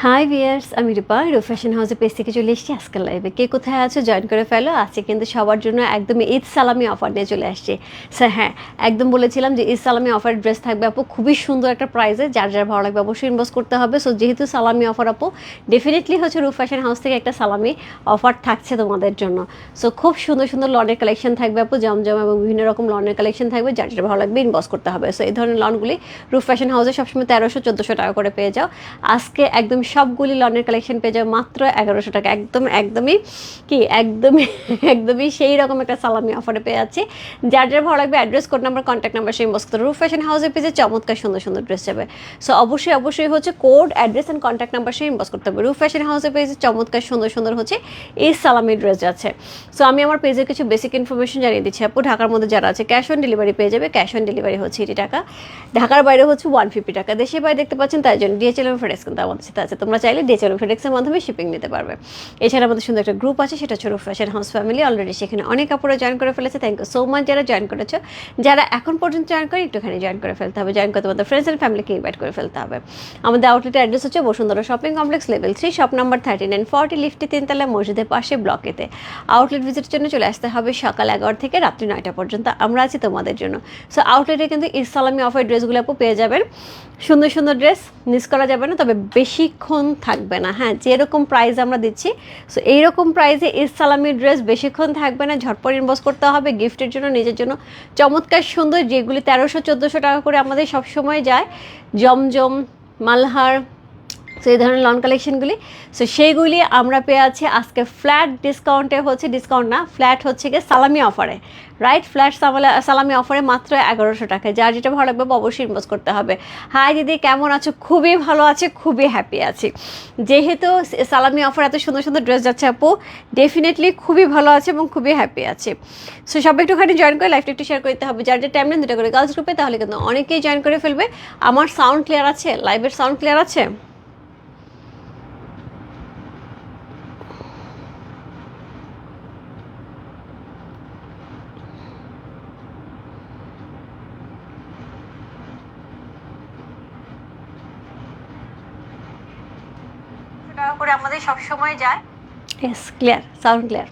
High viewers, আমি রূপা fashion হাউসের page থেকে চলে এসেছি আজকের লাইভে। কে কোথায় আছো জয়েন করে ফেলো। আজকে কিন্তু সবার জন্য একদম ঈদ সালামি অফার নিয়ে চলে আসছে। স্যার হ্যাঁ, একদম বলেছিলাম যে ঈদ সালামি অফার ড্রেস থাকবে আপু, খুবই সুন্দর একটা প্রাইসে। যার যার ভালো লাগবে অবশ্যই ইনভেস্ট করতে হবে। সো যেহেতু সালামি অফার আপু, ডেফিনেটলি হচ্ছে রূপ ফ্যাশন হাউস থেকে একটা সালামি অফার থাকছে তোমাদের জন্য। সো খুব সুন্দর সুন্দর লনের কালেকশন থাকবে আপু, জমজম এবং বিভিন্ন রকম লনের কালেকশন থাকবে। যার যার ভালো লাগবে ইনভেস্ট করতে হবে। সো এই ধরনের লনগুলি রূপ ফ্যাশন হাউসে সবসময় 1300-1400 টাকা করে পেয়ে যাও। আজকে একদম সবগুলি লনের কালেকশন পেয়ে যাবে মাত্র 1100 টাকা। একদমই সেই রকম একটা সালামি অফারে পেয়ে যাচ্ছে। যার যার ভালো লাগবে address, code number, contact number সেই ইনবক্স করতে। রূপ ফ্যাশন হাউসের পেজে চমৎকার সুন্দর সুন্দর ড্রেস যাবে। সো অবশ্যই হচ্ছে code, address and contact number সেই ইনবক্স করতে হবে। রূপ ফ্যাশন হাউসের পেজে চমৎকার সুন্দর সুন্দর হচ্ছে এই সালামি ড্রেস যাচ্ছে। সো আমি আমার পেজের কিছু বেসিক ইনফরমেশন জানিয়ে দিচ্ছি আপু। ঢাকার মধ্যে যারা আছে ক্যাশ অন ডেলিভারি পেয়ে যাবে। ক্যাশ অন ডেলিভারি হচ্ছে 80 টাকা, ঢাকার বাইরে হচ্ছে 150 টাকা। দেশের বাইরে দেখতে পাচ্ছেন তাই জন্য ডিএচএল এবং ফেডেক্স কিন্তু আমাদের সাথে আছে। তোমরা চাইলে ডিএচএল এবং ফেডেক্সের মাধ্যমে শিপিং নিতে পারবে। এছাড়া আমাদের সুন্দর একটা গ্রুপ আছে, সেটা হচ্ছে রূপ ফ্যাশন হাউস ফ্যামিলি। অলরেডি সেখানে অনেক আপুরা জয়েন করে ফেলেছে। থ্যাংক ইউ সো মাচ যারা জয়েন করেছো। যারা এখন পর্যন্ত জয়েন করে একটুখানি জয়েন করে ফেলতে হবে। জয়েন করে তোমাদের ফ্রেন্ডস অ্যান্ড ফ্যামিলিকে ইনভাইট করে ফেলতে হবে। আমাদের আউটলেটের অ্যাড্রেস হচ্ছে Bashundhara shopping complex, level 3, shop number 3940, লিফটে 3তলা, মসজিদের পাশে, ব্লকেতে। আউটলেট ভিজিটের জন্য চলে আসতে হবে সকাল 11 থেকে রাত্রি 9টা পর্যন্ত। আমরা আছি তোমাদের জন্য। সো আউটলেটে কিন্তু ঈদ সালামি অফার ড্রেসগুলো আপু পেয়ে যাবেন। সুন্দর সুন্দর ড্রেস মিস করা যাবে না, তবে বেশিক্ষণ থাকবে না। হ্যাঁ, যেরকম প্রাইস আমরা দিচ্ছি, সো এইরকম প্রাইসে ঈদ সালামির ড্রেস বেশিক্ষণ থাকবে না। ঝটপট ইনভেস্ট করতে হবে গিফটের জন্য, নিজের জন্য। চমৎকার সুন্দর যেগুলি 1300-1400 টাকা করে আমাদের সবসময় যায়, জমজম, মালহার, সো এই ধরনের লন কালেকশনগুলি, সো সেইগুলি আমরা পেয়ে আছি আজকে ফ্ল্যাট ডিসকাউন্টে। হচ্ছে ডিসকাউন্ট না, ফ্ল্যাট হচ্ছে গিয়ে সালামি অফারে, রাইট? ফ্ল্যাট সালামি অফারে মাত্র 1100 টাকায়। যার যেটা ভালো লাগবে অবশ্যই ইনভেস্ট করতে হবে। হাই দিদি, কেমন আছো? খুবই ভালো আছে, খুবই হ্যাপি আছি। যেহেতু সালামি অফার এত সুন্দর সুন্দর ড্রেস যাচ্ছে আপু, ডেফিনেটলি খুবই ভালো আছে এবং খুবই হ্যাপি আছে। সো সব একটুখানি জয়েন করে লাইভটা একটু শেয়ার করতে হবে। যার যে টাইম নেন 2টা করে গার্লস গ্রুপে, তাহলে কিন্তু অনেকেই জয়েন করে ফেলবে। আমার সাউন্ড ক্লিয়ার আছে? লাইভের সাউন্ড ক্লিয়ার আছে? টাকা করে আমাদের সব সময় যায়। Yes, clear, sound clear.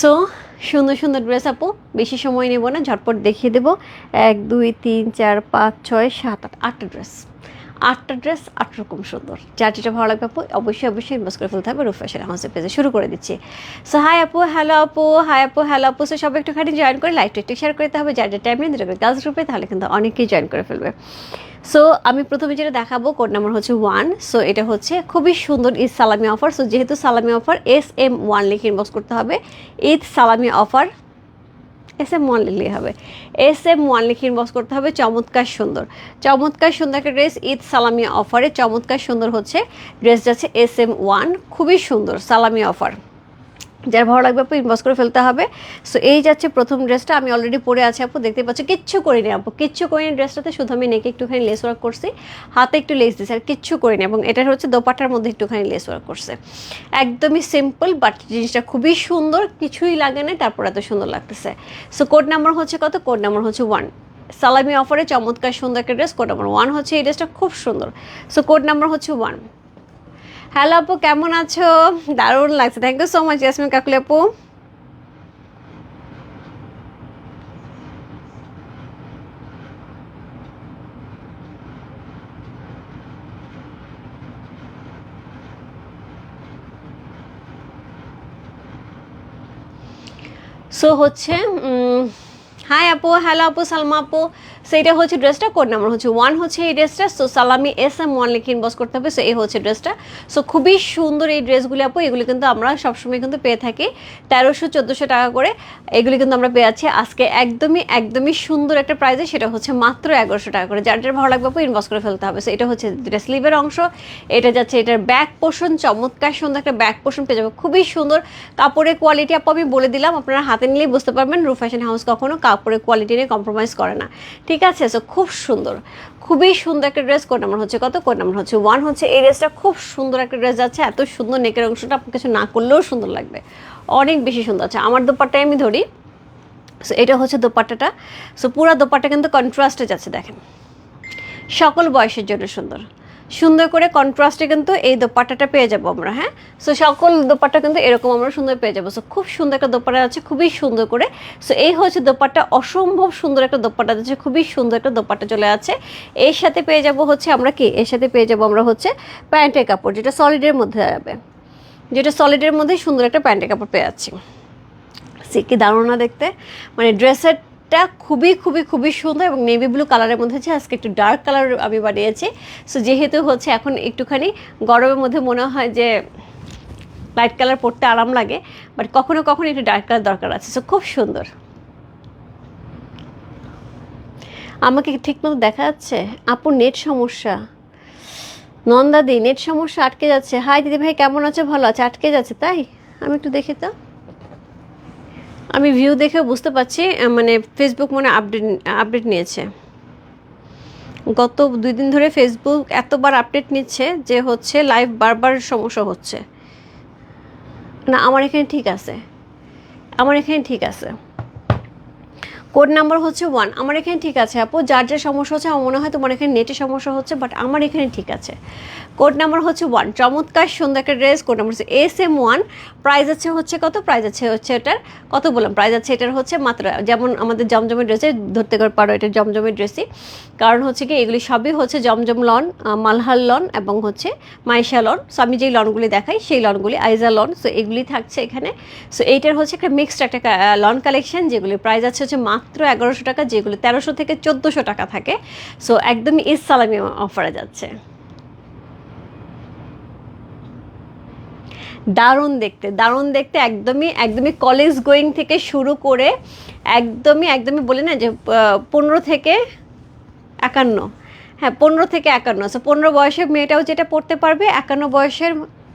So সুন্দর সুন্দর ড্রেস আপু, বেশি সময় নেব না, ঝটপট দেখিয়ে দেবো। 1 2 3 4 5 6 7 8 8টা ড্রেস, 8টা ড্রেস 8 রকম সুন্দর। যার যেটা ভালো লাগবে আপু অবশ্যই ইনভেস্ট করে ফেলতে হবে। রূপ ফ্যাশন হাউসের পেজে শুরু করে দিচ্ছি। সো হাই আপু, হ্যালো আপু, হাই আপু, হ্যালো আপু। সো সব একটুখানি জয়েন করে লাইভটা একটু শেয়ার করতে হবে। যার যে টাইম নেই 2টা করে গার্লস গ্রুপে, তাহলে কিন্তু অনেকেই জয়েন করে ফেলবে। সো আমি প্রথমে যেটা দেখাবো, কোড নাম্বার হচ্ছে 1। সো এটা হচ্ছে খুবই সুন্দর ঈদ সালামি অফার। সো যেহেতু সালামি অফার, SM1 লিখে ইনবক্স করতে হবে। ঈদ সালামি অফার SM1 লিখলেই হবে। SM1 লিখে ইনবক্স করতে হবে। চমৎকার সুন্দর একটা ড্রেস ঈদ সালামি অফারে। চমৎকার সুন্দর হচ্ছে ড্রেস যাচ্ছে SM1, খুবই সুন্দর সালামি অফার। যার ভালো লাগবে আপু ইনবক্স করে ফেলতে হবে। সো এই যাচ্ছে প্রথম ড্রেসটা, আমি অলরেডি পরে আছি আপু, দেখতে পাচ্ছ। কিচ্ছু করিনি আপু, কিচ্ছু করিনি ড্রেসটাতে, শুধু আমি নেকে একটুখানি লেস ওয়ার্ক করছি, হাতে একটু লেস দিয়েছি, আর কিচ্ছু করিনি। এবং এটার হচ্ছে দোপাট্টার মধ্যে একটুখানি লেস ওয়ার্ক করছে। একদমই সিম্পল, বাট জিনিসটা খুবই সুন্দর, কিছুই লাগে না, তারপর এত সুন্দর লাগতেছে। সো কোড নাম্বার হচ্ছে কত? কোড নাম্বার হচ্ছে 1। সালামি অফারে চমৎকার সুন্দর একটা ড্রেস, কোড নাম্বার 1 হচ্ছে এই ড্রেসটা, খুব সুন্দর। সো কোড নাম্বার হচ্ছে 1। হ্যালো আপু, কেমন আছো? দারুণ লাগছে, thank you so much Yasmin Kakuli আপু। সো হচ্ছে হাই আপু, হ্যালো আপু, সালমা আপু। সেইটা হচ্ছে ড্রেসটা, কোড নাম্বার হচ্ছে 1 হচ্ছে এই ড্রেসটা। সো সালামি SM1 লিখে ইনবক্স করতে হবে। সো এই হচ্ছে ড্রেসটা। সো খুবই সুন্দর এই ড্রেসগুলি আপু, এগুলি কিন্তু আমরা সবসময় কিন্তু পেয়ে থাকি 1300-1400 টাকা করে। এগুলি কিন্তু আমরা পেয়ে আছি আজকে একদমই সুন্দর একটা প্রাইসে, সেটা হচ্ছে মাত্র 1100 টাকা করে। যার যার ভালো লাগবে আপু ইনবক্স করে ফেলতে হবে। সো এটা হচ্ছে যেটা স্লিভের অংশ, এটা যাচ্ছে এটার ব্যাক পোর্শন। চমৎকার সুন্দর একটা ব্যাক পোর্শন পেয়ে যাবে, খুবই সুন্দর। কাপড়ের কোয়ালিটি আপু আমি বলে দিলাম, আপনারা হাতে নিলেই বুঝতে পারবেন রূপ ফ্যাশন হাউস কখনো কাপড়ের কোয়ালিটি নিয়ে কম্প্রোমাইজ করে না, ঠিক আছে? সো খুব সুন্দর, খুবই সুন্দর একটা ড্রেস। কোড নাম্বার হচ্ছে কত? কোড নাম্বার হচ্ছে 1 হচ্ছে এই ড্রেসটা। খুব সুন্দর একটা ড্রেস যাচ্ছে, এত সুন্দর নেকের অংশটা আপনার কিছু না করলেও সুন্দর লাগবে, অনেক বেশি সুন্দর আছে। আমার দোপাট্টায় আমি ধরি। সো এটা হচ্ছে দোপাট্টাটা। সো পুরো দোপাট্টা কিন্তু কন্ট্রাস্টে যাচ্ছে, দেখেন, সকল বয়সের জন্য সুন্দর। সুন্দর করে কন্ট্রাস্টে কিন্তু এই দোপাট্টাটা পেয়ে যাবো আমরা। হ্যাঁ, সো সকল দোপাট্টা কিন্তু এরকম আমরা সুন্দর পেয়ে যাবো। সো খুব সুন্দর একটা দোপাট্টা আছে, খুবই সুন্দর করে। সো এই হচ্ছে দোপাট্টা, অসম্ভব সুন্দর একটা দোপাট্টা আছে, খুবই সুন্দর একটা দোপাট্টা চলে আছে। এর সাথে পেয়ে যাবো হচ্ছে আমরা কি, এর সাথে পেয়ে যাবো আমরা হচ্ছে প্যান্টের কাপড়, যেটা সলিডের মধ্যে যাবে, যেটা সলিডের মধ্যে সুন্দর একটা প্যান্টের কাপড় পেয়ে যাচ্ছি। সে কি দারুণ না দেখতে, মানে ড্রেসেরটা খুবই খুবই খুবই সুন্দর এবং নেভি ব্লু কালারের মধ্যে আছে। আজকে একটু ডার্ক কালার আমি বানিয়েছি। সো যেহেতু হচ্ছে এখন একটুখানি গরমের মধ্যে মনে হয় যে লাইট কালার পরতে আরাম লাগে, বাট কখনো কখনো একটু ডার্ক কালার দরকার আছে। সো খুব সুন্দর। আমাকে ঠিক মতো দেখা যাচ্ছে? আপুর নেট সমস্যা, নন্দাদি নেট সমস্যা, আটকে যাচ্ছে। হাই দিদি ভাই, কেমন আছে? ভালো আছে, আটকে যাচ্ছে তাই? আমি একটু দেখি তো, আমি ভিউ দেখেও বুঝতে পারছি মানে ফেসবুক মনে আপডেট নিয়েছে। গত 2 দিন ধরে ফেসবুক এতবার আপডেট নিচ্ছে যে হচ্ছে লাইভ বারবার সমস্যা হচ্ছে। না, আমার এখানে ঠিক আছে, আমার এখানে ঠিক আছে। কোড নাম্বার হচ্ছে 1, আমার এখানে ঠিক আছে আপু। যার যা সমস্যা হচ্ছে, আমার মনে হয় তোমার এখানে নেটে সমস্যা হচ্ছে, বাট আমার এখানে ঠিক আছে। কোড নাম্বার হচ্ছে 1, চমৎকার সুন্দর একটা ড্রেস। কোড নাম্বার হচ্ছে SM1। প্রাইস আছে হচ্ছে কত? প্রাইস আছে হচ্ছে এটার কত বললাম, প্রাইস আছে এটার হচ্ছে মাত্র, যেমন আমাদের জমজমের ড্রেসে ধরতে পারো, এটা জমজমের ড্রেসই। কারণ হচ্ছে কি, এগুলি সবই হচ্ছে জমজম লন, মালহার লন এবং হচ্ছে মাইশা লন। সো আমি যেই লনগুলি দেখাই সেই লনগুলি আইজা লন। সো এগুলি থাকছে এখানে। সো এইটার হচ্ছে একটা মিক্সড একটা লন কালেকশন, যেগুলি প্রাইস আছে হচ্ছে মাত্র 1100 টাকা, যেগুলো 1300 থেকে 1400 টাকা থাকে। সো একদমই ঈদ সালামি অফারে যাচ্ছে। দারুণ দেখতে, দারুণ দেখতে, একদমই একদমই কলেজ গোয়িং থেকে শুরু করে একদমই একদমই বলি না যে 15 থেকে 51। হ্যাঁ, 15 থেকে 51। সো 15 বয়সের মেয়েটাও যেটা পড়তে পারবে, 51 বয়সের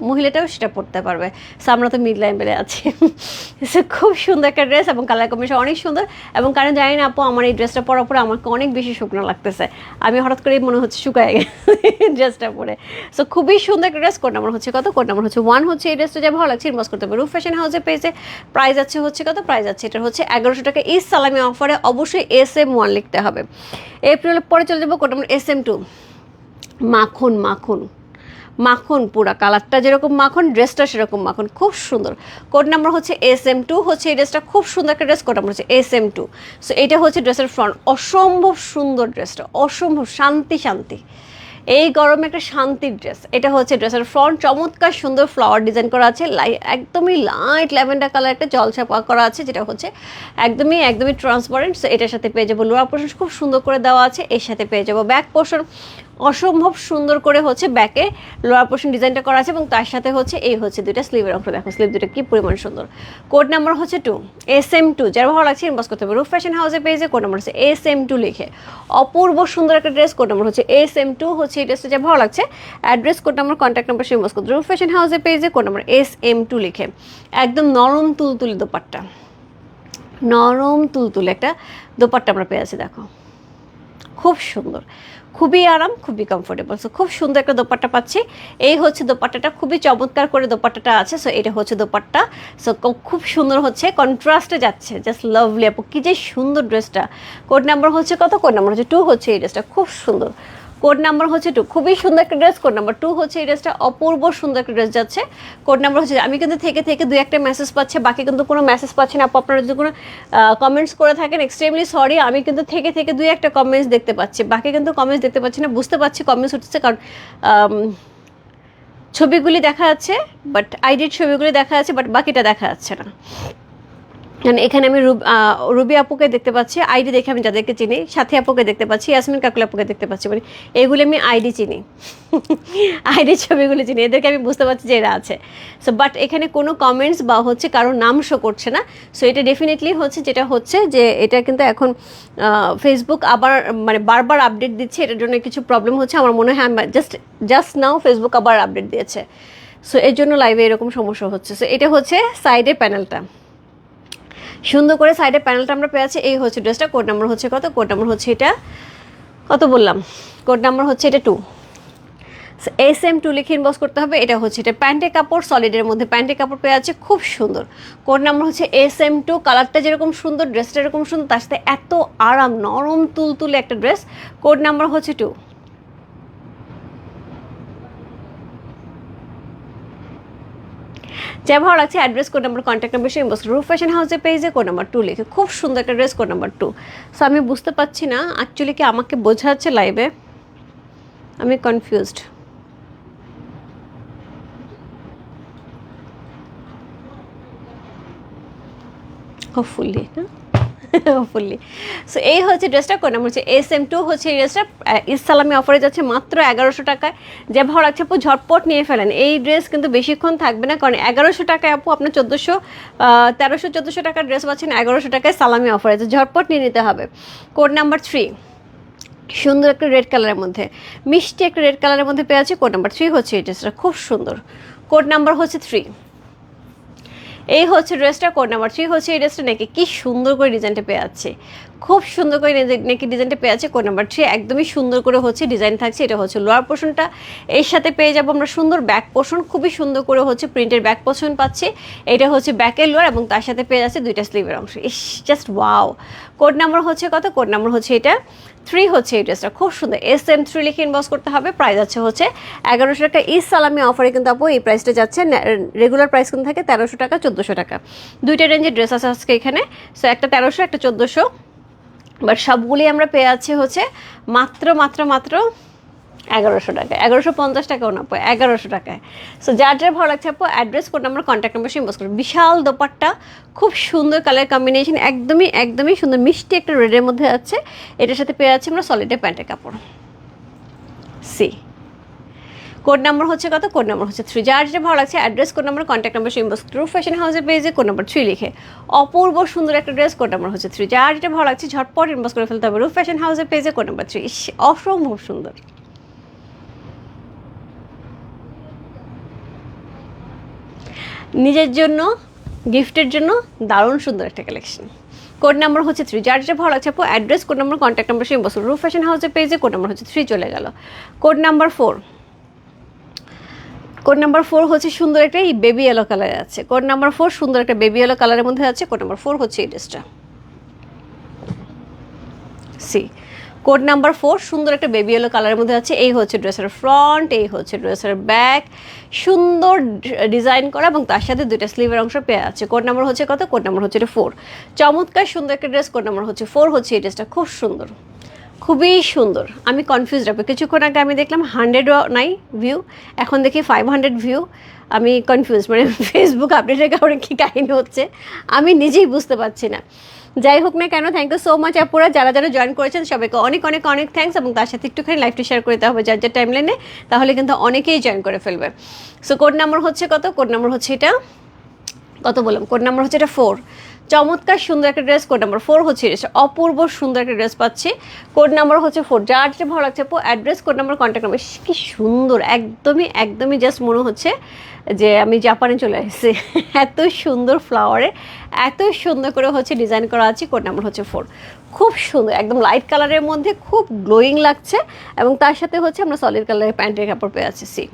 মহিলাটাও সেটা পড়তে পারবে। সো আমরা তো মিড লাইন বেড়ে আছি। সো খুব সুন্দর একটা ড্রেস এবং কালার কম্বিনেশন অনেক সুন্দর। এবং কারণ জানি না আপু, আমার এই ড্রেসটা পরার পরে আমাকে অনেক বেশি শুকনো লাগতেছে। আমি হঠাৎ করেই মনে হচ্ছে শুকায় গেছে ড্রেসটা পরে। সো খুবই সুন্দর একটা ড্রেস। কোড নাম্বার হচ্ছে কত? কোড নাম্বার হচ্ছে 1 হচ্ছে এই ড্রেসটা যা ভালো লাগছে ইনবক্স করতে হবে রূপ ফ্যাশন হাউসে পেয়েছে। প্রাইস আছে হচ্ছে কত? প্রাইস আছে এটা হচ্ছে 1100 টাকা। ঈদ সালামি অফারে অবশ্যই SM1 লিখতে হবে। এপ্রিলের পরে চলে যাবো কোড নাম্বার SM2। মাখন মাখন মাখন, পুরা কালারটা যেরকম মাখন, ড্রেসটা সেরকম মাখন, খুব সুন্দর। কোড নাম্বার হচ্ছে SM2 হচ্ছে এই ড্রেসটা, খুব সুন্দর একটা ড্রেস। কোড নাম্বার হচ্ছে SM2। সো এটা হচ্ছে ড্রেসের ফ্রন্ট, অসম্ভব সুন্দর ড্রেসটা, অসম্ভব শান্তি শান্তি, এই গরমে একটা শান্তির ড্রেস। এটা হচ্ছে ড্রেসের ফ্রন্ট, চমৎকার সুন্দর ফ্লাওয়ার ডিজাইন করা আছে, একদমই লাইট ল্যাভেন্ডার কালার একটা জলছা করা আছে, যেটা হচ্ছে একদমই একদমই ট্রান্সপারেন্ট। সো এটার সাথে পেয়ে যাবো লোয়ার পোর্শন খুব সুন্দর করে দেওয়া আছে, এর সাথে পেয়ে যাবো ব্যাক পোর্শন অসম্ভব সুন্দর করে হচ্ছে ব্যাকে লোয়ার পোর্শন ডিজাইনটা করা আছে, এবং তার সাথে হচ্ছে এই হচ্ছে দুইটা স্লিভের অংশ। দেখো স্লিভ দুটো কি পরিমাণ সুন্দর। কোড নাম্বার হচ্ছে 2, SM2। যার ভালো লাগছে ইনবক্স করতে হবে রূপ ফ্যাশন হাউসে পেয়েছে। কোড নাম্বার হচ্ছে SM2 লিখে, অপূর্ব সুন্দর একটা ড্রেস। কোড নাম্বার হচ্ছে SM2 হচ্ছে এই ড্রেসটা যা ভালো লাগছে। Address, code number, contact number inbox করতে রূপ ফ্যাশন হাউসে পেয়েছে। কোড নাম্বার SM2 লিখে, একদম নরম তুলতুলে দোপাট্টা, নরম তুলতুলে একটা দোপাট্টা আমরা পেয়েছি। দেখো খুব সুন্দর, খুবই আরাম, খুবই কমফোর্টেবল। সো খুব সুন্দর একটা দোপাট্টা পাচ্ছি। এই হচ্ছে দোপাট্টাটা, খুবই চমৎকার করে দোপাট্টাটা আছে। সো এটা হচ্ছে দোপাট্টা। সো খুব সুন্দর হচ্ছে, কন্ট্রাস্টে যাচ্ছে, জাস্ট লাভলি। আপু কি যে সুন্দর ড্রেসটা। কোড নাম্বার হচ্ছে কত? কোড নাম্বার হচ্ছে 2 হচ্ছে এই ড্রেসটা, খুব সুন্দর। কোড নাম্বার হচ্ছে 2, খুবই সুন্দর একটা ড্রেস। কোড নাম্বার 2 হচ্ছে এই ড্রেসটা, অপূর্ব সুন্দর একটা ড্রেস যাচ্ছে। কোড নাম্বার হচ্ছে, আমি কিন্তু থেকে থেকে 2-1টা মেসেজ পাচ্ছি, বাকি কিন্তু কোনো মেসেজ পাচ্ছি না। আপু আপনারা যদি কোনো কমেন্টস করে থাকেন এক্সট্রিমলি সরি, আমি কিন্তু থেকে থেকে 2-1টা কমেন্টস দেখতে পাচ্ছি, বাকি কিন্তু কমেন্টস দেখতে পাচ্ছি না। বুঝতে পারছি কমেন্টস হচ্ছে, কারণ ছবিগুলি দেখা যাচ্ছে, বাট আইডির ছবিগুলি দেখা যাচ্ছে, বাট বাকিটা দেখা যাচ্ছে না। এখানে আমি রুবি আপুকে দেখতে পাচ্ছি, আইডি দেখে আমি যাদেরকে চিনি, সাথী আপুকে দেখতে পাচ্ছি, ইয়াসমিন কাকুল আপুকে দেখতে পাচ্ছি, মানে এগুলি আমি আইডি চিনি, আইডি ছবিগুলি চিনি, এদেরকে আমি বুঝতে পারছি যে এরা আছে। সো বাট এখানে কোনো কমেন্টস বা হচ্ছে কারোর নাম শো করছে না। সো এটা ডেফিনেটলি হচ্ছে, যেটা হচ্ছে যে এটা কিন্তু এখন ফেসবুক আবার মানে বারবার আপডেট দিচ্ছে, এটার জন্য কিছু প্রবলেম হচ্ছে আমার মনে হয়। জাস্ট নাও ফেসবুক আবার আপডেট দিয়েছে, সো এর জন্য লাইভে এরকম সমস্যা হচ্ছে। সো এটা হচ্ছে সাইডের প্যানেলটা, সুন্দর করে সাইডের প্যানেলটা আমরা পেয়েছি। এই হচ্ছে ড্রেসটা। কোড নাম্বার হচ্ছে কত? কোড নাম্বার হচ্ছে এটা কত বললাম, কোড নাম্বার হচ্ছে এটা 2। SM2 লিখে ইনবক্স করতে হবে। এটা হচ্ছে এটা প্যান্টের কাপড়, সলিডের মধ্যে প্যান্টের কাপড় পেয়ে আছে, খুব সুন্দর। কোড নাম্বার হচ্ছে SM2। কালারটা যেরকম সুন্দর, ড্রেসটা এরকম সুন্দর, তার সাথে এত আরাম, নরম তুলতুলে একটা ড্রেস। কোড নাম্বার হচ্ছে 2। যা ভালো লাগছে address, code number, contact number সেই ইনবক্স রূপ ফ্যাশন হাউসের পেজে কোড নাম্বার 2 লিখে। খুব সুন্দর একটা ড্রেস, কোড নাম্বার 2। সো আমি বুঝতে পারছি না অ্যাকচুয়ালি কি আমাকে বোঝা যাচ্ছে লাইভে, আমি কনফিউজড। Hopefully hopefully. সো এই হচ্ছে ড্রেসটা, কোন নাম হচ্ছে SM2 হচ্ছে এই ড্রেসটা। ইসলামি অফারে যাচ্ছে মাত্র 1100 টাকায়। যে ভালো লাগছে আপু ঝটপট নিয়ে ফেলেন, এই ড্রেস কিন্তু বেশিক্ষণ থাকবে না, কারণ 1100 টাকায় আপু আপনার 1300-1400 টাকার ড্রেস পাচ্ছেন 1100 টাকায় সালামি অফারে, তো ঝটপট নিয়ে নিতে হবে। কোড নাম্বার 3 সুন্দর একটা রেড কালারের মধ্যে, মিষ্টি একটা রেড কালারের মধ্যে পেয়ে আছে। কোড নাম্বার 3 হচ্ছে এই ড্রেসটা, খুব সুন্দর। কোড নাম্বার হচ্ছে 3, এই হচ্ছে ড্রেসটা। কোড নাম্বার 3 হচ্ছে এই ড্রেসটা। নাকি কি সুন্দর করে ডিজাইনটা পেয়ে আছে, খুব সুন্দর করে নাকি ডিজাইনটা পেয়ে আছে। কোড নাম্বার 3 একদমই সুন্দর করে হচ্ছে ডিজাইন থাকছে। এটা হচ্ছে লোয়ার পোর্শনটা, এর সাথে পেয়ে যাবো আমরা সুন্দর ব্যাক পোর্শন, খুবই সুন্দর করে হচ্ছে প্রিন্টের ব্যাক পোর্শন পাচ্ছি। এটা হচ্ছে ব্যাকের লোয়ার এবং তার সাথে পেয়ে যাচ্ছে 2টা স্লিভের অংশ। ইস জাস্ট ওয়াও। কোড নাম্বার হচ্ছে কত? কোড নাম্বার হচ্ছে এটা 3 হচ্ছে এই ড্রেসটা, খুব সুন্দর। SM3 লিখে ইনবক্স করতে হবে। প্রাইস আছে হচ্ছে 1100 টাকা। ঈদ সালামি অফারে কিন্তু আপু এই প্রাইসটা যাচ্ছে, রেগুলার প্রাইস কিন্তু থাকে 1300 টাকা 1400 টাকা। দুইটা রেঞ্জের ড্রেস আছে আজকে এখানে। সো একটা 1300, একটা 1400, বাট সবগুলি আমরা পেয়ে যাচ্ছি হচ্ছে মাত্র মাত্র মাত্র 1100 টাকায়, 1150 টাকাও না পায়, 1100 টাকায়। সো যার যার ভালো লাগছে আপু address, code number, contact number inbox করুন। বিশাল দোপাট্টা, খুব সুন্দর কালার কম্বিনেশন, একদমই একদমই সুন্দর মিষ্টি একটা রেডের মধ্যে আছে। এটার সাথে পেয়ে যাচ্ছি আমরা সলিডের প্যান্টের কাপড়। সি কোড নাম্বার হচ্ছে কত? কোড নাম্বার হচ্ছে 3। যার যেটা ভালো লাগছে address, code number, contact number inbox রূপ ফ্যাশন হাউসের পেজে কোড নাম্বার 3 লিখে। অপূর্ব সুন্দর একটা ড্রেস, কোড নাম্বার হচ্ছে 3। যার যেটা ভালো লাগছে ঝটপট ইনবক্স করে ফেলতে হবে রূপ ফ্যাশন হাউসের পেজে কোড নাম্বার 3। অসম্ভব সুন্দর। নিজের জন্য, গিফটের জন্য দারুণ সুন্দর একটা কালেকশন। কোড নাম্বার হচ্ছে 3। যার যেটা ভালো লাগছে আপু address, code number, contact number সেই বছর রূপ ফ্যাশন হাউসের পেজে কোড নাম্বার হচ্ছে 3 চলে গেল। কোড নাম্বার 4, কোড নাম্বার 4 হচ্ছে সুন্দর একটা বেবি ইয়েলো কালারে আছে। কোড নাম্বার 4 সুন্দর একটা বেবি ইয়েলো কালারের মধ্যে আছে। কোড নাম্বার 4 হচ্ছে এই ড্রেসটা। সি কোড নাম্বার 4 সুন্দর একটা বেবি ইয়েলো কালারের মধ্যে আছে। এই হচ্ছে ড্রেসের ফ্রন্ট, এই হচ্ছে ড্রেসের ব্যাক, সুন্দর ডিজাইন করা এবং তার সাথে 2টা স্লিভের অংশ পেয়ে আছে। কোড নাম্বার হচ্ছে কত? কোড নাম্বার হচ্ছে এটা 4। চমৎকার সুন্দর একটা ড্রেস, কোড নাম্বার হচ্ছে 4 হচ্ছে এই ড্রেসটা, খুব সুন্দর, খুবই সুন্দর। আমি কনফিউজ রাখবো, কিছুক্ষণ আগে আমি দেখলাম 100 নাই ভিউ, এখন দেখি 500 ভিউ। আমি কনফিউজ, মানে ফেসবুক আপডেটের কারণে কী কাহিনী হচ্ছে আমি নিজেই বুঝতে পারছি না। যাই হোক না কেন, থ্যাংক ইউ সো মাচ আপুরা, যারা যারা জয়েন করেছেন সবাইকে অনেক অনেক অনেক থ্যাঙ্কস। এবং তার সাথে একটুখানি লাইভটা শেয়ার করতে হবে যার যার টাইম লাইনে, তাহলে কিন্তু অনেকেই জয়েন করে ফেলবে। সো কোড নাম্বার হচ্ছে কত? কোড নাম্বার হচ্ছে এটা, কত বললাম? কোড নাম্বার হচ্ছে এটা 4। চমৎকার সুন্দর একটা ড্রেস, কোড নাম্বার 4 হচ্ছে ড্রেস। অপূর্ব সুন্দর একটা ড্রেস পাচ্ছি, কোড নাম্বার হচ্ছে 4। যার যেটা ভালো লাগছে আপু address, code number, contact number. কি সুন্দর, একদমই একদমই জাস্ট মনে হচ্ছে যে আমি জাপানে চলে এসেছি। এত সুন্দর ফ্লাওয়ারে এত সুন্দর করে হচ্ছে ডিজাইন করা আছে। কোড নাম্বার হচ্ছে 4, খুব সুন্দর, একদম লাইট কালারের মধ্যে খুব গ্লোয়িং লাগছে এবং তার সাথে হচ্ছে আমরা সলিড কালারের প্যান্টের কাপড় পেয়ে আছি। সি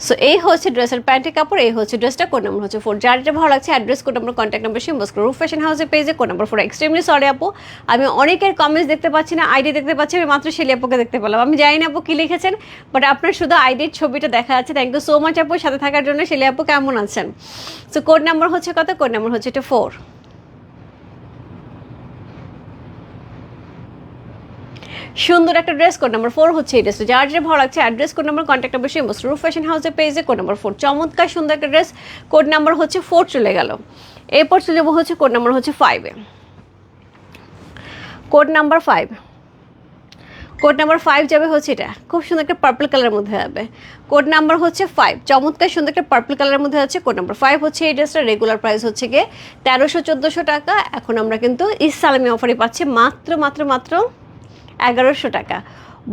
সো এই হচ্ছে ড্রেসের প্যান্টের কাপড়, এই হচ্ছে ড্রেসটা। কোড নাম্বার হচ্ছে 4। যার যেটা ভালো লাগছে address, code number, contact number inbox করুন রূপ ফ্যাশন হাউসের পেজে কোড নাম্বার 4। এক্সট্রিমলি সরি আপু, আমি অনেকের কমেন্টস দেখতে পাচ্ছি না, আইডি দেখতে পাচ্ছি। আমি মাত্র শেলি আপুকে দেখতে পেলাম, আমি জানি না আপু কী লিখেছেন, বাট আপনার শুধু আইডির ছবিটা দেখা যাচ্ছে। থ্যাংক ইউ সো মাচ আপু সাথে থাকার জন্য। শেলি আপু কেমন আছেন? সো কোড নাম্বার হচ্ছে কত? কোড নাম্বার হচ্ছে এটা 4। সুন্দর একটা ড্রেস, কোড নাম্বার 4 হচ্ছে এই ড্রেসটা। যার যে ভালো লাগছে address, code number, contact number সেই রূপ ফ্যাশন হাউসের পেজে কোড নাম্বার 4। চমৎকার সুন্দর একটা ড্রেস, কোড নাম্বার হচ্ছে 4 চলে গেল। এরপর চলে যাবো হচ্ছে কোড নাম্বার হচ্ছে 5-এ। কোড নাম্বার 5, কোড নাম্বার 5 যাবে হচ্ছে এটা, খুব সুন্দর একটা পার্পল কালারের মধ্যে যাবে। কোড নাম্বার হচ্ছে 5, চমৎকার সুন্দর একটা পার্পল কালারের মধ্যে আছে। কোড নাম্বার 5 হচ্ছে এই ড্রেসটা। রেগুলার প্রাইস হচ্ছে গিয়ে 1300-1400 টাকা। এখন আমরা কিন্তু ঈদ সালামি অফারে পাচ্ছি মাত্র মাত্র মাত্র 1100 টাকা।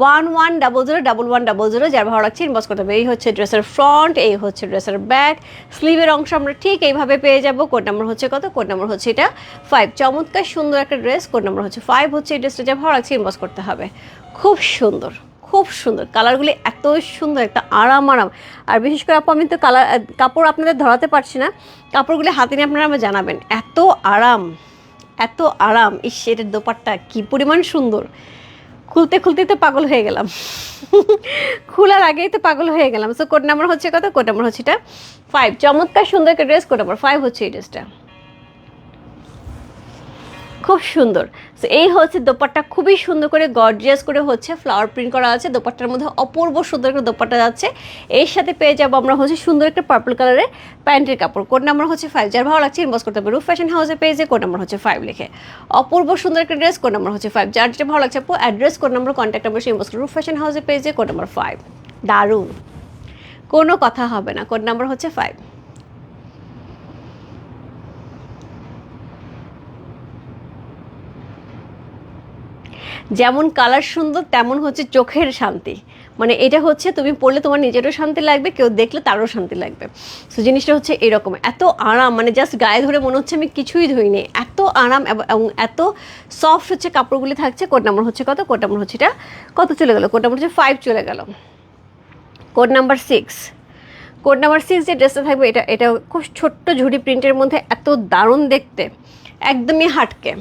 11001100। যার ভালো লাগছে ইনবক্স করতে হবে। এই হচ্ছে ড্রেসের ফ্রন্ট, এই হচ্ছে ড্রেসের ব্যাক, স্লিভের অংশ আমরা ঠিক এইভাবে পেয়ে যাব। কোড নাম্বার হচ্ছে কত? কোড নাম্বার হচ্ছে এটা 5। চমৎকার সুন্দর একটা ড্রেস, কোড নাম্বার হচ্ছে 5 হচ্ছে এই ড্রেসটা। যা ভালো লাগছে ইনবক্স করতে হবে। খুব সুন্দর, খুব সুন্দর কালারগুলি, এত সুন্দর, একটা আরাম আরাম। আর বিশেষ করে আপু আমি তো কাপড় আপনাদের ধরাতে পারছি না, কাপড়গুলি হাতে নিয়ে আপনারা আমাকে জানাবেন। এত আরাম, এত আরাম। ইস, এটার দোপাট্টা কী পরিমাণ সুন্দর, খুলতে খুলতেই তো পাগল হয়ে গেলাম, খোলার আগেই তো পাগল হয়ে গেলাম। সো কোড নাম্বার হচ্ছে কত? কোড নাম্বার হচ্ছে এটা 5। চমৎকার সুন্দর একটা ড্রেস, কোড নাম্বার 5 হচ্ছে এই ড্রেসটা, খুব সুন্দর। সো এই হচ্ছে দোপাট্টা, খুবই সুন্দর করে গর্জিয়াস করে হচ্ছে ফ্লাওয়ার প্রিন্ট করা আছে। দোপাট্টার মধ্যে অপূর্ব সুন্দর একটা দোপাট্টা যাচ্ছে। এর সাথে পেয়ে যাবো আমরা হচ্ছে সুন্দর একটা পার্পল কালারের প্যান্টের কাপড়। কোড নাম্বার হচ্ছে 5। যার ভালো লাগছে ইনবক্স করতে হবে রূপ ফ্যাশন হাউসের পেজে, কোড নাম্বার হচ্ছে 5 লিখে। অপূর্ব সুন্দর একটা ড্রেস, কোড নাম্বার হচ্ছে 5। যার যেটা ভালো লাগছে আপু address, code number, contact number inbox করুন রূপ ফ্যাশন হাউসের পেজে, কোড নাম্বার 5। দারুণ, কোনো কথা হবে না। কোড নাম্বার হচ্ছে 5। যেমন কালার সুন্দর তেমন হচ্ছে চোখের শান্তি, মানে এটা হচ্ছে তুমি পড়লে তোমার নিজেরও শান্তি লাগবে, কেউ দেখলে তারও শান্তি লাগবে। সো জিনিসটা হচ্ছে এরকম, এত আরাম, মানে জাস্ট গায়ে ধরে মনে হচ্ছে আমি কিছুই ধুইনি, এত আরাম এবং এত সফট হচ্ছে কাপড়গুলি থাকছে। কোড নাম্বার হচ্ছে কত? কোড নাম্বার হচ্ছে এটা কত চলে গেল? কোড নাম্বার হচ্ছে 5 চলে গেল। Code number 6। কোড নাম্বার 6 যে ড্রেসটা থাকবে এটা এটা খুব ছোট্ট ঝুড়ি প্রিন্টের মধ্যে, এত দারুণ দেখতে, একদমই হাটকে,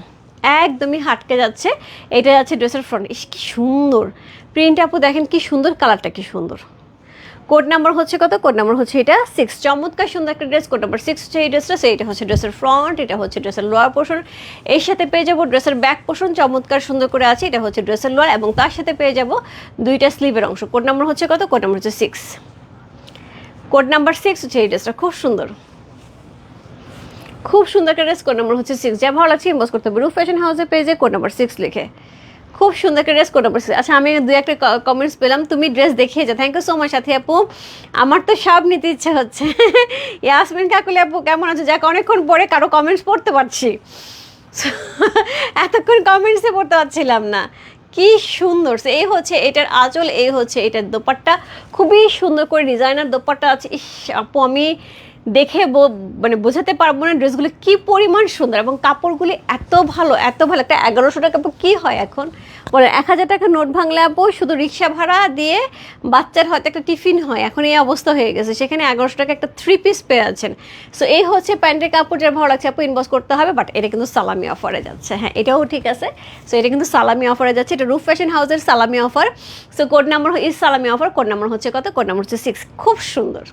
একদমই হাটকে যাচ্ছে। এটা যাচ্ছে ড্রেসের ফ্রন্ট। ইস কি সুন্দর প্রিন্ট আপু, দেখেন কি সুন্দর, কালারটা কি সুন্দর। কোড নাম্বার হচ্ছে কত? কোড নাম্বার হচ্ছে এটা 6। চমৎকার সুন্দর একটা ড্রেস, কোড নাম্বার 6 হচ্ছে এই ড্রেসটা। সেইটা হচ্ছে ড্রেসের ফ্রন্ট, এটা হচ্ছে ড্রেসের লোয়ার পোর্শন। এর সাথে পেয়ে যাবো ড্রেসের ব্যাক পোর্শন, চমৎকার সুন্দর করে আছে। এটা হচ্ছে ড্রেসের লোয়ার এবং তার সাথে পেয়ে যাবো দুইটা স্লিভের অংশ। কোড নাম্বার হচ্ছে কত? কোড নাম্বার হচ্ছে 6। কোড নাম্বার 6 হচ্ছে এই ড্রেসটা, খুব সুন্দর, খুব সুন্দর একটা ড্রেস। কোড নাম্বার হচ্ছে 6। যা ভালো লাগছে ইনবক্স করতে হবে রূপ ফ্যাশন হাউসের পেজে, কোড নাম্বার 6 লিখে। খুব সুন্দর একটা ড্রেস, কোড নাম্বার 6। আচ্ছা আমি দুই একটা কমেন্টস পেলাম, তুমি ড্রেস দেখিয়ে যা। থ্যাংক ইউ সো মাচ সাথী আপু, আমার তো সব নিতে ইচ্ছে হচ্ছে। ইয়াসমিন কাকুলি আপু কেমন আছে? যাকে অনেকক্ষণ পরে কারো কমেন্টস পড়তে পারছি, এতক্ষণ কমেন্টসে পড়তে পারছিলাম না। কি সুন্দর, এই হচ্ছে এটার আঁচল, এই হচ্ছে এটার দোপাট্টা, খুবই সুন্দর করে ডিজাইনার দোপাট্টা আছে। ইস আপু আমি দেখে মানে বোঝাতে পারবো না ড্রেসগুলো কি পরিমাণ সুন্দর, এবং কাপড়গুলি এত ভালো, এত ভালো। একটা 1100 টাকা কাপড় কী হয় এখন বলে, 1000 টাকা নোট ভাঙলে আপু শুধু রিক্সা ভাড়া দিয়ে বাচ্চার হয়তো একটা টিফিন হয়, এখন এই অবস্থা হয়ে গেছে। সেখানে 1100 টাকা একটা 3 পিস পেয়ে আছেন। সো এই হচ্ছে প্যান্টের কাপড়, যার ভালো লাগছে আপু ইনবক্স করতে হবে। বাট এটা কিন্তু সালামি অফারে যাচ্ছে, হ্যাঁ এটাও ঠিক আছে। সো এটা কিন্তু সালামি অফারে যাচ্ছে, এটা রূপ ফ্যাশন হাউসের সালামি offer. So code number is সালামি অফার, কোড নাম্বার হচ্ছে কত? কোড নাম্বার হচ্ছে 6। খুব সুন্দর।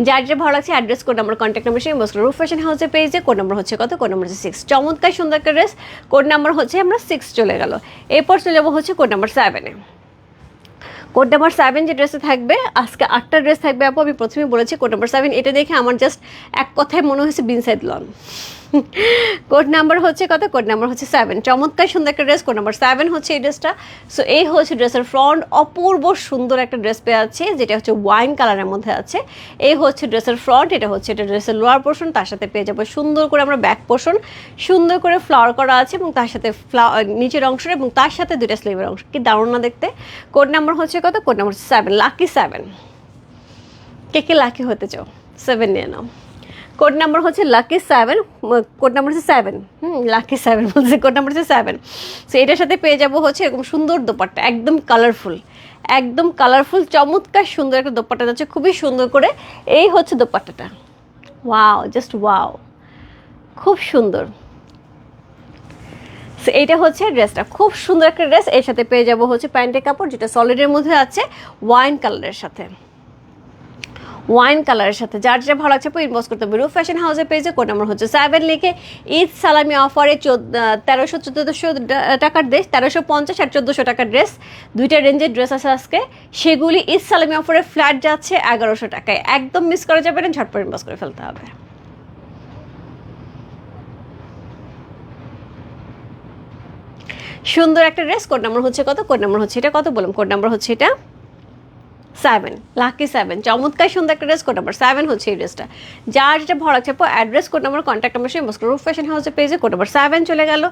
যার যে ভালো লাগছে address, code number, contact number সেই বসলো রূপ ফ্যাশন হাউসের পেজে। কোড নাম্বার হচ্ছে কত? কোড নাম্বার হচ্ছে 6। চমৎকার সুন্দর একটা ড্রেস, কোড নাম্বার হচ্ছে আমরা 6 চলে গেল। এরপর চলে যাবো হচ্ছে কোড নাম্বার 7-এ। কোড নাম্বার 7 যে ড্রেসে থাকবে, আজকে 8টা ড্রেস থাকবে আপু। আমি প্রথমে বলেছি কোড নাম্বার 7, এটা দেখে আমার জাস্ট এক কথায় মনে হয়েছে বিনসাইড লন। কোড নাম্বার হচ্ছে কত? কোড নাম্বার হচ্ছে 7। চমৎকার সুন্দর একটা ড্রেস, কোড নাম্বার 7 হচ্ছে এই ড্রেসটা। সো এই হচ্ছে ড্রেসের ফ্রন্ট, অপূর্ব সুন্দর একটা ড্রেস পেয়ে আছে, যেটা হচ্ছে ওয়াইন কালারের মধ্যে আছে। এই হচ্ছে ড্রেসের ফ্রন্ট, এটা হচ্ছে এটা ড্রেসের লোয়ার পোর্শন। তার সাথে পেয়ে যাবো সুন্দর করে আমরা ব্যাক পোর্শন, সুন্দর করে ফ্লাওয়ার করা আছে, এবং তার সাথে নিচের অংশ এবং তার সাথে দুইটা স্লিভের অংশ। কি দারুণ না দেখতে। কোড নাম্বার হচ্ছে কত? কোড নাম্বার হচ্ছে 7, লাকি 7। কে কে লাকি হতে চাও? 7 নিয়ে নাও। কোড নাম্বার হচ্ছে লাকি 7, কোড নাম্বার হচ্ছে 7, লাকি 7 বলছে, কোড নাম্বার হচ্ছে 7। সো এটার সাথে পেয়ে যাবো হচ্ছে এরকম সুন্দর দোপাট্টা, একদম কালারফুল, একদম কালারফুল, চমৎকার সুন্দর একটা দোপাট্টা যাচ্ছে, খুবই সুন্দর করে। এই হচ্ছে দোপাট্টাটা, ওয়াও, জাস্ট ওয়াও, খুব সুন্দর। সো এইটা হচ্ছে ড্রেসটা, খুব সুন্দর একটা ড্রেস। এর সাথে পেয়ে যাবো হচ্ছে প্যান্টের কাপড়, যেটা সলিডের মধ্যে আছে ওয়াইন কালারের সাথে, ওয়াইন কালারের সাথে। যার যেটা ভালো লাগছে ইনবক্স করতে হবে রূপ ফ্যাশন হাউসের পেজে। কোড নাম্বার হচ্ছে 7 লিখে। ঈদ সালামি অফারে 1300-1400 টাকার ড্রেস, 1350 আর 1400 টাকার ড্রেস, দুইটা রেঞ্জের ড্রেস আছে আজকে। সেগুলি ঈদ সালামি অফারে ফ্ল্যাট যাচ্ছে 1100 টাকায়, একদম মিস করা যাবে না, ঝটপট ইনবক্স করে ফেলতে হবে। সুন্দর একটা ড্রেস, কোড নাম্বার হচ্ছে কত? কোড নাম্বার হচ্ছে এটা কত বললাম? কোড নাম্বার হচ্ছে এটা 7, লাকি 7। চমৎকার সুন্দর একটা ড্রেস, কোড নাম্বার 7 হচ্ছে এই ড্রেসটা। যার যেটা ভালো লাগছে address, code number, contact number সেই রূপ ফ্যাশন হাউসের পেজে। কোড নাম্বার 7 চলে গেল।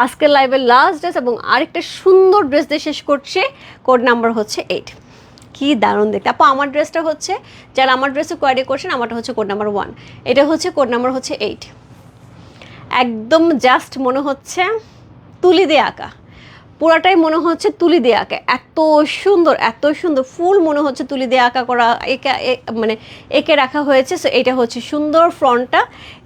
আজকের লাইভের লাস্ট ড্রেস এবং আরেকটা সুন্দর ড্রেস দিয়ে শেষ করছে। কোড নাম্বার হচ্ছে 8। কি দারুণ দেখতে আপু। আমার ড্রেসটা হচ্ছে, যারা আমার ড্রেসে কোয়ারি করছেন, আমারটা হচ্ছে কোড নাম্বার 1, এটা হচ্ছে কোড নাম্বার হচ্ছে 8। একদম জাস্ট মনে হচ্ছে তুলি দিয়ে আঁকা, পুরাটাই মনে হচ্ছে তুলি দিয়ে আঁকা, এত সুন্দর এত সুন্দর, ফুল মনে হচ্ছে তুলি দিয়ে আঁকা করা, মানে এঁকে রাখা হয়েছে। সো এটা হচ্ছে সুন্দর ফ্রন্টটা,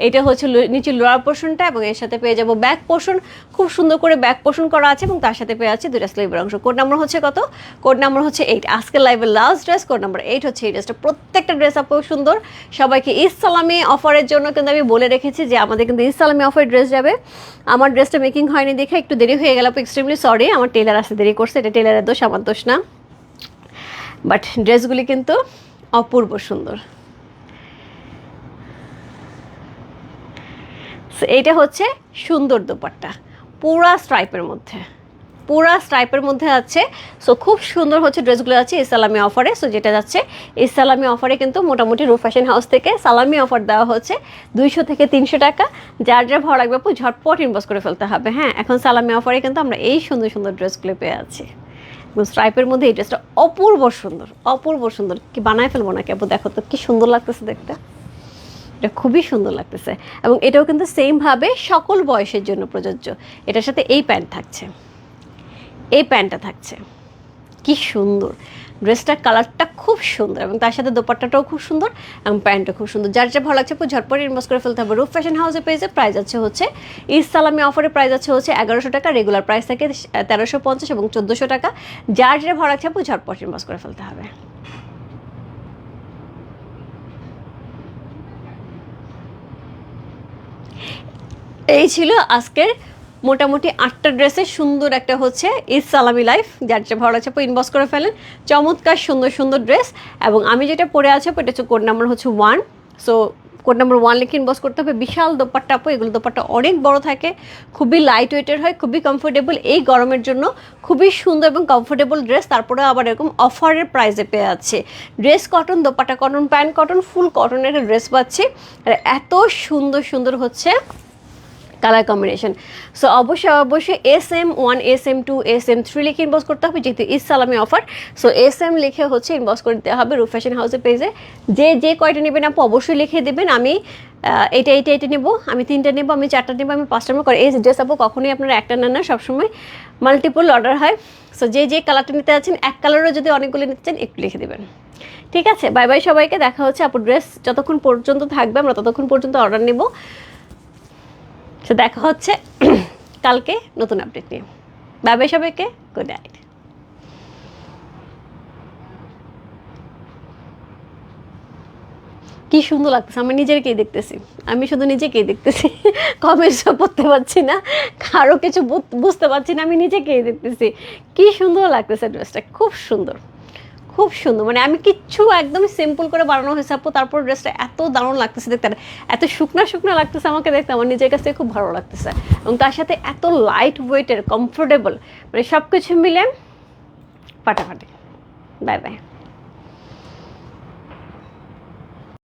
এটা হচ্ছে নিচে লোয়ার পোর্শনটা, এবং এর সাথে পেয়ে যাবো ব্যাক পোর্শন, খুব সুন্দর করে ব্যাক পোর্শন করা আছে, এবং তার সাথে পেয়ে আছে দুইটা স্লিভের অংশ। কোড নাম্বার হচ্ছে কত? কোড নাম্বার হচ্ছে 8। আজকের লাইভের লাস্ট ড্রেস কোড নাম্বার 8 হচ্ছে এই ড্রেসটা। প্রত্যেকটা ড্রেস আপু সুন্দর। সবাইকে ঈদ সালামি অফারের জন্য কিন্তু আমি বলে রেখেছি যে আমাদের কিন্তু ঈদ সালামি অফার ড্রেস যাবে। আমার ড্রেসটা মেকিং হয়নি দেখে একটু দেরি হয়ে গেল, এক্সট্রিমলি সরি, আমার টেলার আসতে দেরি করছে, এটা টেলারের দোষ, আমার দোষ না। বাট ড্রেসগুলি কিন্তু অপূর্ব সুন্দর। এইটা হচ্ছে সুন্দর দোপাট্টা, পুরা স্ট্রাইপের মধ্যে আছে। সো খুব সুন্দর হচ্ছে ড্রেসগুলো আছে এই সালামি অফারে। সো যেটা যাচ্ছে এই সালামি অফারে কিন্তু মোটামুটি রূপ ফ্যাশন হাউস থেকে সালামি অফার দেওয়া হচ্ছে 200 থেকে 300 টাকা। যার যা ভালো লাগবে আপু ঝটপট ইনবক্স করে ফেলতে হবে। হ্যাঁ, এখন সালামি অফারে কিন্তু আমরা এই সুন্দর সুন্দর ড্রেসগুলো পেয়ে আছি। স্ট্রাইপের মধ্যে এই ড্রেসটা অপূর্ব সুন্দর। কি বানায় ফেলবো নাকি আপু? দেখো তো কি সুন্দর লাগতেছে দেখতে, এটা খুবই সুন্দর লাগতেছে। এবং এটাও কিন্তু সেমভাবে সকল বয়সের জন্য প্রযোজ্য। এটার সাথে এই প্যান্টটা থাকছে, কি সুন্দর ড্রেসটার কালারটা খুব সুন্দর, এবং তার সাথে দোপাট্টাটাও খুব সুন্দর, এবং প্যান্টটা খুব সুন্দর। যার যা ভালো লাগছে ঝটপট ইনবক্স করে ফেলতে হবে। রূপ ফ্যাশন হাউসে পেয়েছে প্রাইস আছে হচ্ছে ঈদ সালামি অফারের প্রাইস আছে হচ্ছে 1100 টাকা, রেগুলার প্রাইস থাকে 1350 এবং 1400 টাকা। যার যেটা ভালো লাগছে ঝটপট ইনবক্স করে ফেলতে হবে। এই ছিল আজকের মোটামুটি 8টা ড্রেসের সুন্দর একটা হচ্ছে ঈদ সালামি লাইফ। যার যে ভালো লাগছে ইনবক্স করে ফেলেন। চমৎকার সুন্দর সুন্দর ড্রেস। এবং আমি যেটা পরে আছি এটা হচ্ছে কোড নাম্বার হচ্ছে 1। সো কোড নাম্বার 1 লিখে ইনবক্স করতে হবে। বিশাল দোপাট্টা আপু, এগুলো দোপাট্টা অনেক বড় থাকে, খুবই লাইট ওয়েটের হয়, খুবই কমফোর্টেবল। এই গরমের জন্য খুবই সুন্দর এবং কমফোর্টেবল ড্রেস। তারপরে আবার এরকম অফারের প্রাইসে পেয়ে আছে। Dress cotton, dupatta cotton, pant cotton, full কটনের একটা ড্রেস পাচ্ছি। আর এত সুন্দর সুন্দর হচ্ছে কালার কম্বিনেশন। সো অবশ্যই SM1, SM2, SM3 লিখে ইনবক্স করতে হবে, যেহেতু ঈদ সালামি অফার। সো SM লিখে হচ্ছে ইনবক্স করে দিতে হবে রূপ ফ্যাশন হাউসের পেজে। যে কয়টা নেবেন আপু অবশ্যই লিখে দেবেন। আমি এইটা নেবো, আমি 3টা নেবো, আমি 4টা নেবো, আমি 5টা নেবো। এই ড্রেস আপু কখনোই আপনারা একটা নেন না, সবসময় মাল্টিপল অর্ডার হয়। সো যে কালারটা নিতে যাচ্ছেন, এক কালারও যদি অনেকগুলো নিতে চান একটু লিখে দেবেন। ঠিক আছে, বাই বাই সবাইকে। দেখা হচ্ছে আপু ড্রেস যতক্ষণ পর্যন্ত থাকবে আমরা ততক্ষণ পর্যন্ত অর্ডার নেবো। তো দেখা হচ্ছে কালকে নতুন আপডেট নিয়ে। বাই বাই সবাইকে, গুড নাইট। কি সুন্দর লাগতেছে, আমি নিজেকেই দেখতেছি, আমি শুধু নিজেকেই দেখতেছি। কমেন্টসও পড়তে পারছি না, কারো কিছু বুঝতে পারছি না, আমি নিজেকেই দেখতেছি। কি সুন্দর লাগতেছে ড্রেসটা, খুব সুন্দর। মানে আমি কিচ্ছু একদমই সিম্পল করে বানানো হয়েছে আপু, তারপর ড্রেসটা এত দারুণ লাগতেছে দেখতে, এত শুকনা লাগতেছে আমাকে দেখতে, আমার নিজের কাছে খুব ভালো লাগতেছে। এবং তার সাথে এত লাইট ওয়েটের, কমফোর্টেবল, মানে সব কিছু মিলে ফাটাফাটি। Bye bye.